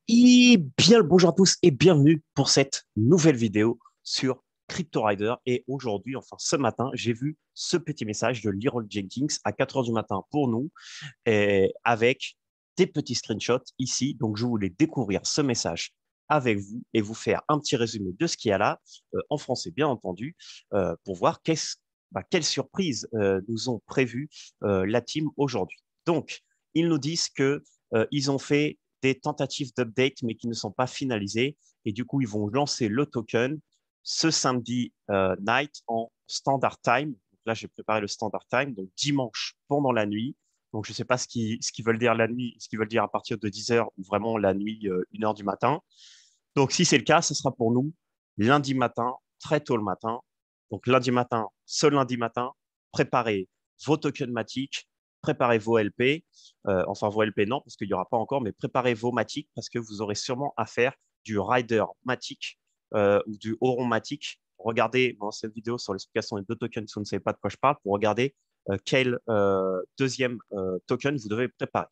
Et bien le bonjour à tous et bienvenue pour cette nouvelle vidéo sur CryptoRider. Et aujourd'hui, enfin ce matin, j'ai vu ce petit message de Leroy Jenkins à 4 heures du matin pour nous et avec des petits screenshots ici. Donc je voulais découvrir ce message avec vous et vous faire un petit résumé de ce qu'il y a là, en français bien entendu, pour voir quelle surprise nous ont prévu la team aujourd'hui. Donc, ils nous disent que ils ont fait des tentatives d'update, mais qui ne sont pas finalisées. Et du coup, ils vont lancer le token ce samedi night en standard time. Donc là, j'ai préparé le standard time, donc dimanche pendant la nuit. Donc, je ne sais pas ce qu'ils veulent dire la nuit, ce qu'ils veulent dire à partir de 10 heures ou vraiment la nuit, 1 heure du matin. Donc, si c'est le cas, ce sera pour nous lundi matin, très tôt le matin. Donc, lundi matin, ce lundi matin, préparez vos tokens Matic, préparez vos LP. Enfin, vos LP, non, parce qu'il n'y aura pas encore, mais préparez vos Matic parce que vous aurez sûrement à faire du Rider Matic ou du Oron Matic. Regardez dans cette vidéo sur l'explication des deux tokens si vous ne savez pas de quoi je parle pour regarder quel deuxième token vous devez préparer.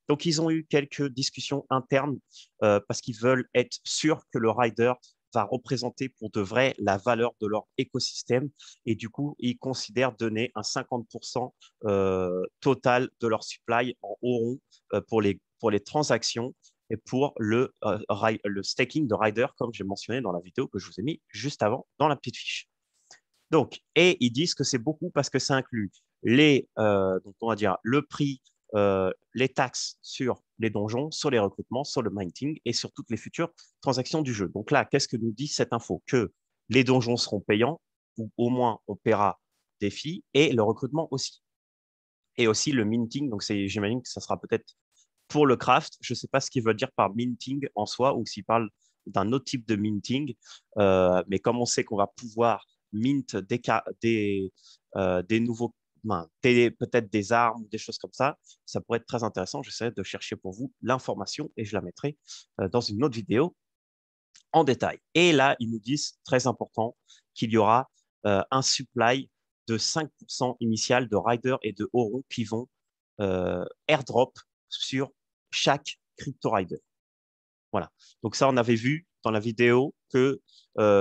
Donc, ils ont eu quelques discussions internes parce qu'ils veulent être sûrs que le rider va représenter pour de vrai la valeur de leur écosystème. Et du coup, ils considèrent donner un 50% total de leur supply en euros pour les transactions et pour le staking de rider, comme j'ai mentionné dans la vidéo que je vous ai mis juste avant dans la petite fiche. Donc, et ils disent que c'est beaucoup parce que ça inclut donc on va dire le prix, les taxes sur les donjons, sur les recrutements, sur le mining et sur toutes les futures transactions du jeu. Donc là, qu'est-ce que nous dit cette info? Que les donjons seront payants, ou au moins on paiera des fees, et le recrutement aussi. Et aussi le minting, donc j'imagine que ça sera peut-être pour le craft. Je ne sais pas ce qu'ils veulent dire par minting en soi ou s'ils parlent d'un autre type de minting. Mais comme on sait qu'on va pouvoir mint des nouveaux, peut-être des armes, des choses comme ça pourrait être très intéressant. J'essaierai de chercher pour vous l'information et je la mettrai dans une autre vidéo en détail. Et là, ils nous disent, très important, qu'il y aura un supply de 5% initial de riders et de Oron qui vont airdrop sur chaque crypto rider. Voilà. Donc ça, on avait vu dans la vidéo que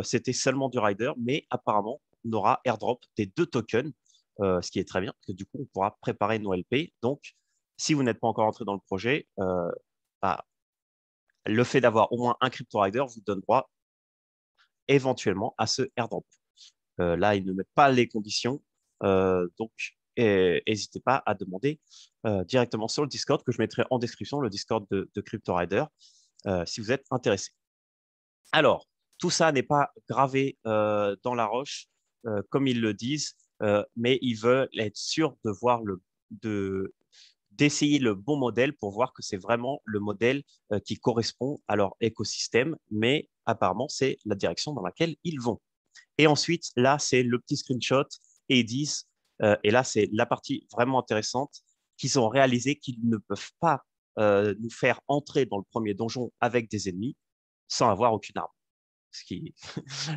c'était seulement du rider, mais apparemment, on aura airdrop des deux tokens, ce qui est très bien, parce que du coup, on pourra préparer nos LP. Donc, si vous n'êtes pas encore entré dans le projet, bah, le fait d'avoir au moins un crypto rider vous donne droit éventuellement à ce airdrop. Là, ils ne mettent pas les conditions, donc n'hésitez pas à demander directement sur le Discord que je mettrai en description, le Discord de Crypto Rider, si vous êtes intéressé. Alors, tout ça n'est pas gravé dans la roche, comme ils le disent, mais ils veulent être sûrs de voir d'essayer le bon modèle pour voir que c'est vraiment le modèle qui correspond à leur écosystème, mais apparemment, c'est la direction dans laquelle ils vont. Et ensuite, là, c'est le petit screenshot et ils disent, et là, c'est la partie vraiment intéressante, qu'ils ont réalisé qu'ils ne peuvent pas nous faire entrer dans le premier donjon avec des ennemis sans avoir aucune arme. Ce qui,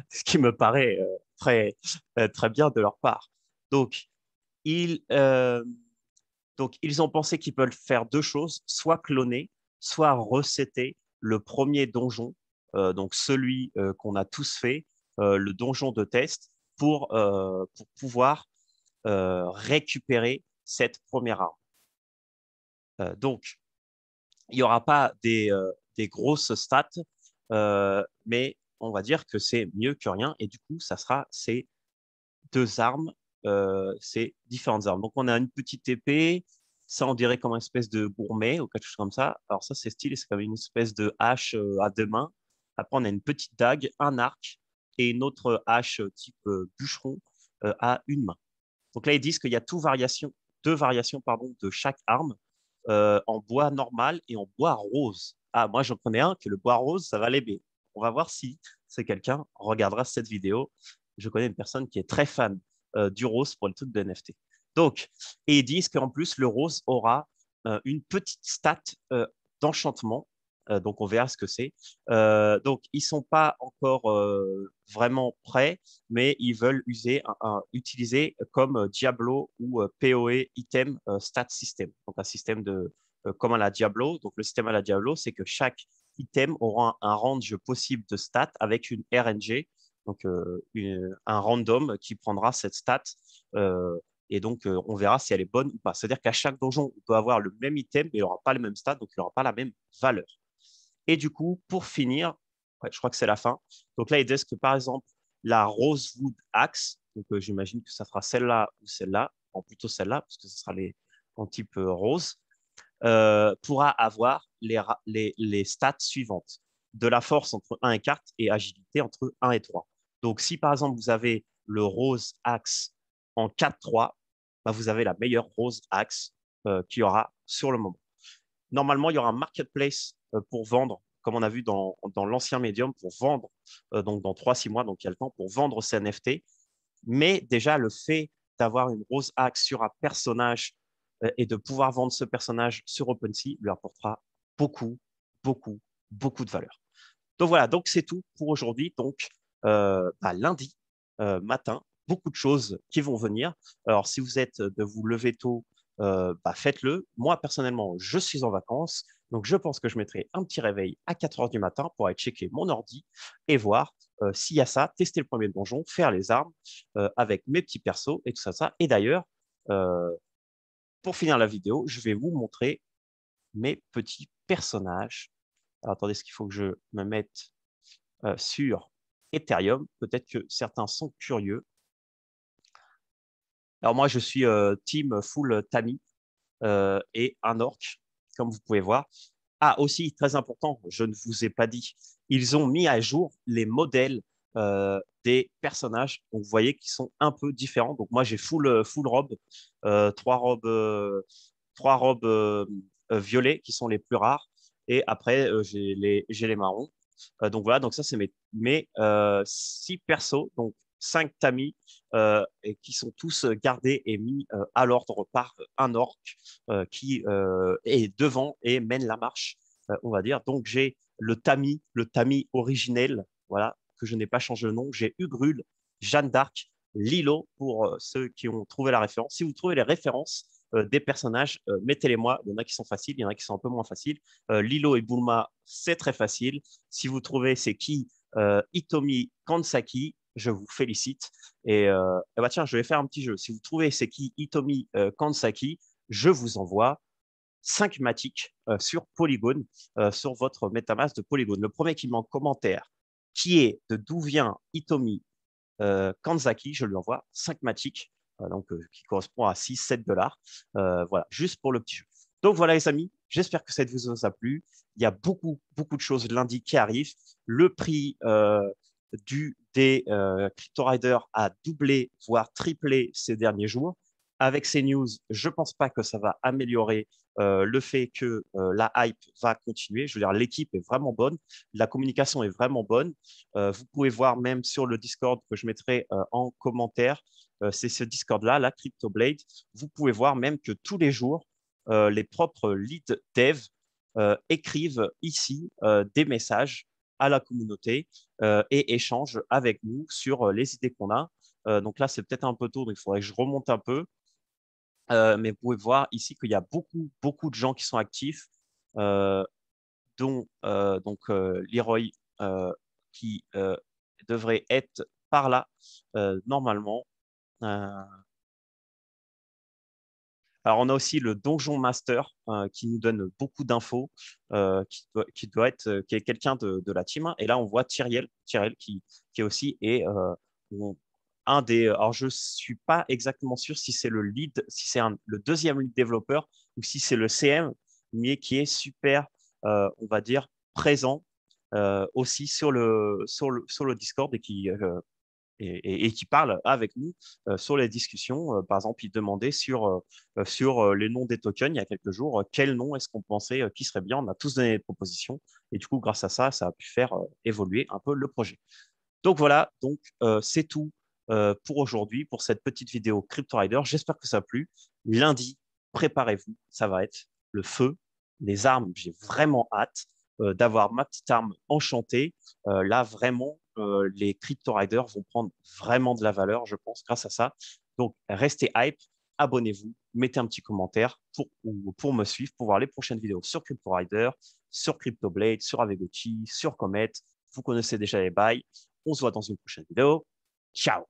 ce qui me paraît très bien de leur part. Donc, ils, euh, donc, ils ont pensé qu'ils peuvent faire deux choses, soit cloner, soit resetter le premier donjon, donc celui qu'on a tous fait, le donjon de test, pour pouvoir récupérer cette première arme. Donc, il n'y aura pas des grosses stats, mais on va dire que c'est mieux que rien. Et du coup, ça sera ces deux armes, ces différentes armes. Donc, on a une petite épée. Ça, on dirait comme une espèce de gourmet ou quelque chose comme ça. Alors, ça, c'est stylé. C'est comme une espèce de hache à deux mains. Après, on a une petite dague, un arc et une autre hache type bûcheron à une main. Donc là, ils disent qu'il y a deux variations pardon, de chaque arme en bois normal et en bois rose. Ah, moi, j'en connais un que le bois rose, ça va l'aimer. On va voir si c'est quelqu'un regardera cette vidéo. Je connais une personne qui est très fan du rose pour le truc de NFT. Donc, et ils disent qu'en plus, le rose aura une petite stat d'enchantement. Donc, on verra ce que c'est. Donc, ils sont pas encore vraiment prêts, mais ils veulent utiliser comme Diablo ou PoE Item Stat System. Donc, un système comme à la Diablo. Donc, le système à la Diablo, c'est que chaque item aura un range possible de stats avec une RNG, donc un random qui prendra cette stat. Et donc, on verra si elle est bonne ou pas. C'est-à-dire qu'à chaque donjon, on peut avoir le même item, mais il n'aura pas le même stat, donc il n'aura pas la même valeur. Et du coup, pour finir, ouais, je crois que c'est la fin. Donc là, ils disent que par exemple, la Rosewood Axe, donc j'imagine que ça sera celle-là ou celle-là, ou plutôt celle-là, parce que ce sera en type rose, pourra avoir les stats suivantes. De la force entre 1 et 4 et agilité entre 1 et 3. Donc, si par exemple, vous avez le rose axe en 4-3, bah, vous avez la meilleure rose axe qu'il y aura sur le moment. Normalement, il y aura un marketplace pour vendre, comme on a vu dans l'ancien médium, pour vendre donc dans 3-6 mois, donc il y a le temps pour vendre ces NFT. Mais déjà, le fait d'avoir une rose axe sur un personnage et de pouvoir vendre ce personnage sur OpenSea lui apportera beaucoup, beaucoup, beaucoup de valeur. Donc voilà, donc c'est tout pour aujourd'hui. Donc lundi matin, beaucoup de choses qui vont venir. Alors si vous êtes de vous lever tôt, faites-le. Moi personnellement, je suis en vacances, donc je pense que je mettrai un petit réveil à 4 heures du matin pour aller checker mon ordi et voir s'il y a ça, tester le premier donjon, faire les armes avec mes petits persos et tout ça. Et d'ailleurs, euh, pour finir la vidéo, je vais vous montrer mes petits personnages. Alors, attendez, est-ce qu'il faut que je me mette sur Ethereum? Peut-être que certains sont curieux. Alors moi, je suis team full Tami et un orc, comme vous pouvez voir. Ah, aussi, très important, je ne vous ai pas dit, ils ont mis à jour les modèles des personnages. Donc, vous voyez qu'ils sont un peu différents. Donc, moi, j'ai full robe, trois robes, violets qui sont les plus rares. Et après, j'ai les marrons. Donc voilà, donc ça, c'est mes 6 persos, donc 5 tamis, et qui sont tous gardés et mis à l'ordre par un orc qui est devant et mène la marche, on va dire. Donc j'ai le tamis originel, voilà, que je n'ai pas changé le nom. J'ai Ugrul, Jeanne d'Arc, Lilo, pour ceux qui ont trouvé la référence. Si vous trouvez les références des personnages, mettez-les-moi. Il y en a qui sont faciles, il y en a qui sont un peu moins faciles. Lilo et Bulma, c'est très facile. Si vous trouvez c'est qui Hitomi Kansaki, je vous félicite. Et bah tiens, je vais faire un petit jeu. Si vous trouvez c'est qui Hitomi Kansaki, je vous envoie 5 matiques sur Polygon, sur votre MetaMask de Polygon. Le premier qui met en commentaire qui est de d'où vient Hitomi Kanzaki, je lui envoie 5 matiques, qui correspond à 6-7 $. Voilà, juste pour le petit jeu. Donc voilà les amis, j'espère que cette vidéo vous a plu. Il y a beaucoup, beaucoup de choses lundi qui arrivent. Le prix des Crypto Riders a doublé, voire triplé ces derniers jours. Avec ces news, je ne pense pas que ça va améliorer le fait que la hype va continuer. Je veux dire, l'équipe est vraiment bonne, la communication est vraiment bonne. Vous pouvez voir même sur le Discord que je mettrai en commentaire, c'est ce Discord-là, la CryptoBlade. Vous pouvez voir même que tous les jours, les propres lead dev écrivent ici des messages à la communauté et échangent avec nous sur les idées qu'on a. Donc là, c'est peut-être un peu tôt, donc il faudrait que je remonte un peu. Mais vous pouvez voir ici qu'il y a beaucoup, beaucoup de gens qui sont actifs, euh, dont Leroy qui devrait être par là normalement. Euh, alors, on a aussi le Donjon Master qui nous donne beaucoup d'infos, qui est quelqu'un de la team, hein. Et là, on voit Tyriel qui est aussi un des. Alors, je suis pas exactement sûr si c'est le lead, si c'est le deuxième lead développeur ou si c'est le CM, mais qui est super, on va dire, présent aussi sur le Discord et qui parle avec nous sur les discussions. Par exemple, il demandait sur les noms des tokens il y a quelques jours, quel nom est-ce qu'on pensait qui serait bien. On a tous donné des propositions et du coup, grâce à ça, ça a pu faire évoluer un peu le projet. Donc voilà, donc c'est tout pour aujourd'hui, pour cette petite vidéo Crypto Rider. J'espère que ça a plu. Lundi, préparez-vous, ça va être le feu, les armes. J'ai vraiment hâte d'avoir ma petite arme enchantée. Là, vraiment, les Crypto Riders vont prendre vraiment de la valeur, je pense, grâce à ça. Donc, restez hype. abonnez-vous, mettez un petit commentaire pour me suivre, pour voir les prochaines vidéos sur CryptoRider, sur CryptoBlade, sur Aavegotchi, sur Comet. Vous connaissez déjà les bails. On se voit dans une prochaine vidéo. Ciao!